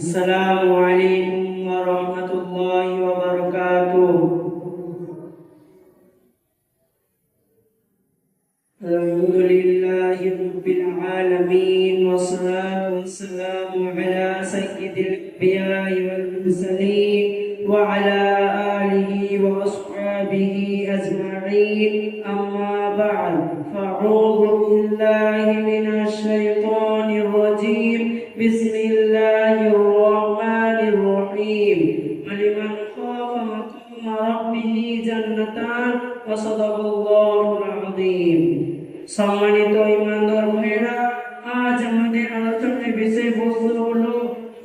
السلام عليكم ورحمة الله وبركاته. الحمد لله رب العالمين والصلاة والسلام على سيد الأنبياء والمرسلين وعلى آله وأصحابه أجمعين. أما بعد، فأعوذ بالله من الشيطان الرجيم. بسم الله الرحمن الرحيم. ولمن خاف مقام ربه جنتان وصدق الله العظيم. সম্মানিত ইমানদার ভাইরা, আজ আমাদের আলোচনার বিষয়বস্তু হলো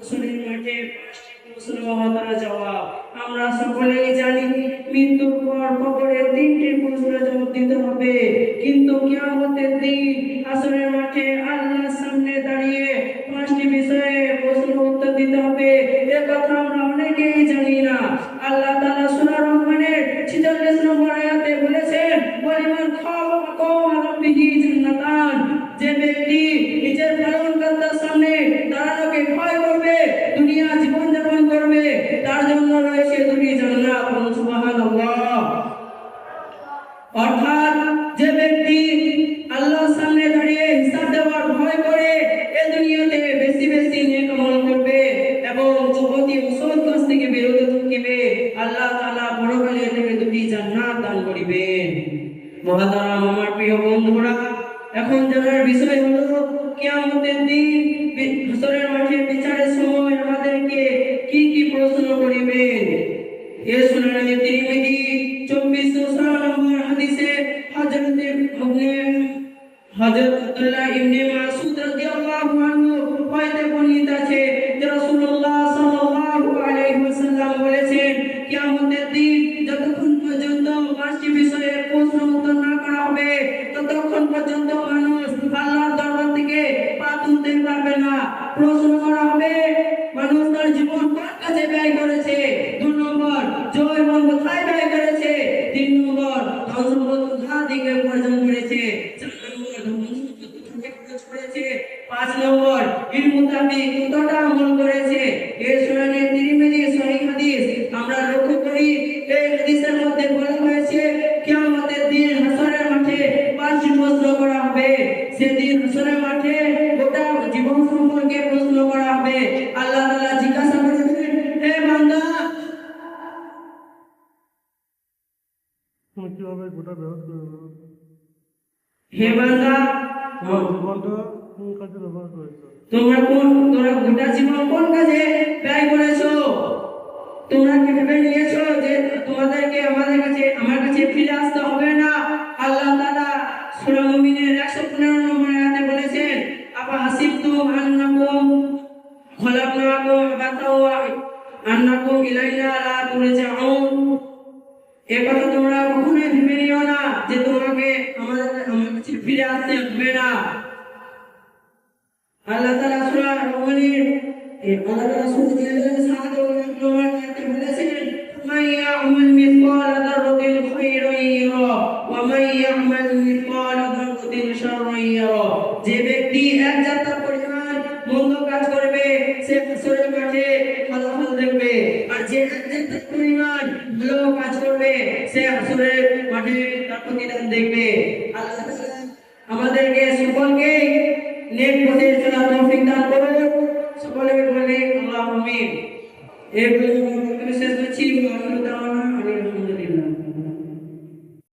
আসরের মাঠে 5টি প্রশ্ন ও তার জবাব। আমরা সকলেই জানি মৃত্যুর পর কবরে 3টি প্রশ্নের জবাব দিতে হবে, কিন্তু কিয়ামতের দিন আসরের মাঠে আল্লাহর সামনে দাঁড়িয়ে 5টি বিষয়ে প্রশ্নের উত্তর দিতে হবে। এ কথা আমরা অনেকেই জানি না। আল্লাহ তাআলা সূরা রহমানের 46 নম্বর আয়াতে বলেছেন, ওয়ালিমান খাফা মাকাম রাব্বিহি জান্নাতান। যে ব্যক্তি নিজের পালনকর্তার সামনে দাঁড়ানোকে ভয় করবে, দুনিয়া জীবন যাপন করবে, তার জন্য রয়েছে 2টি জান্নাত। সুবহানাল্লাহ। অর্থাৎ যে ব্যক্তি আল্লাহর সামনে দাঁড়িয়ে হিসাব দেওয়ার ভয় করে এ দুনিয়াতে বেশি বেশি নেক আমল করবে এবং জগতি অসৎ কাজ থেকে বিরত থাকিবে, আল্লাহ তাআলা পরকালে তাকে 2টি জান্নাত দান করিবেন। মহাতারাম, আমার প্রিয় বন্ধুরা, এখন জানার বিষয় হলো কিয়ামতের দিন হাসরের মাঠে বিচারের সময় আমাদেরকে কি কি প্রশ্ন করিবেন। এ সুনানে তিরমিজি 2406 নম্বর হাদিসে হযরত আব্দুল্লাহ ইবনে মাসউদ রাদিয়াল্লাহু আনহু হইতে বর্ণিত আছে যে রাসূলুল্লাহ সাল্লাল্লাহু আলাইহি ওয়াসাল্লাম বলেছেন, কিয়ামতের দিন যতক্ষণ পর্যন্ত 5টি বিষয়ের প্রশ্ন উত্তর না করা হবে ততক্ষণ পর্যন্ত মানুষ আল্লাহর দরবার থেকে পা তুলতে পারবে না। প্রশ্ন করা হবে মানুষ তার জীবন কোন কাজে ব্যয় করেছে, 2 নম্বর জয় এবং কোথায় ব্যয় করেছে, 3 নম্বর ধন সম্পদ কোথা থেকে উপার্জন করেছে, 4 নম্বর ধন সম্পদ কোথা থেকে খরচ করেছে, 5 নম্বর এর মোতাবেক কতটা আমল করেছে। এই সুনানে তিরমিজি সহিহ হাদিস। আমরা লক্ষ্য করি এই হাদিসের মধ্যে বলা হয়েছে কিয়ামতের দিন হাসরের মাঠে 5টি প্রশ্ন করা হবে। সেদিন হাসরের মাঠে গোটা জীবন সম্পর্কে প্রশ্ন করা হবে। আল্লাহ তাআলা জিজ্ঞাসা করবেন, হে বান্দা, তুমি কিভাবে গোটা ব্যবহার করে হে বান্দা, তোমার জীবনটা কোন কাজে ব্যবহার করেছো? তোমরা গোটা জীবন কোন কাজে ব্যয় করেছো? তোমরা কি ভেবে নিয়েছো যে তোমাদেরকে আমার কাছে ফিরে আসতে হবে না? আল্লাহ তাআলা সূরা মুমিনের 115 নম্বর আয়াতে বলেছেন, আফা হাসিবতুম আন্নাকুম খলাকনাকুম আবাসা ওয়া আন্নাকুম ইলাইনা লা তুরজাউন। এই কথা তোমরা কখনোই ভেবে নিও না যে তোমাকে আমার কাছে ফিরে আসতে হবে না। আল্লাহ তাআলা সূরা মুমিনের আল্লাহ তাআলা সূরা জিলজিলার 7 নম্বর আয়াতে বলেছেন, মান ইয়া'মাল মিসকালা যাররাতিন খায়রান ইয়ারা ওয়া মান ইয়া'মাল মিসকালা যাররাতিন শাররান ইয়ারা। যে ব্যক্তি এক জাতা পরিমাণ মন্দ কাজ করবে সে হাসরের মাঠে ফলাফল দেখবে, আর যে এক জাতা পরিমাণ ভালো কাজ করবে সে হাসরের মাঠে তার প্রতিদান দেখবে। আল্লাহ তাআলা আমাদেরকে সকলকে নেক পথে চলার তৌফিক দান করুন। সকলে বলে আল্লাহু আমিন। এই ভিডিও শেষ করছি।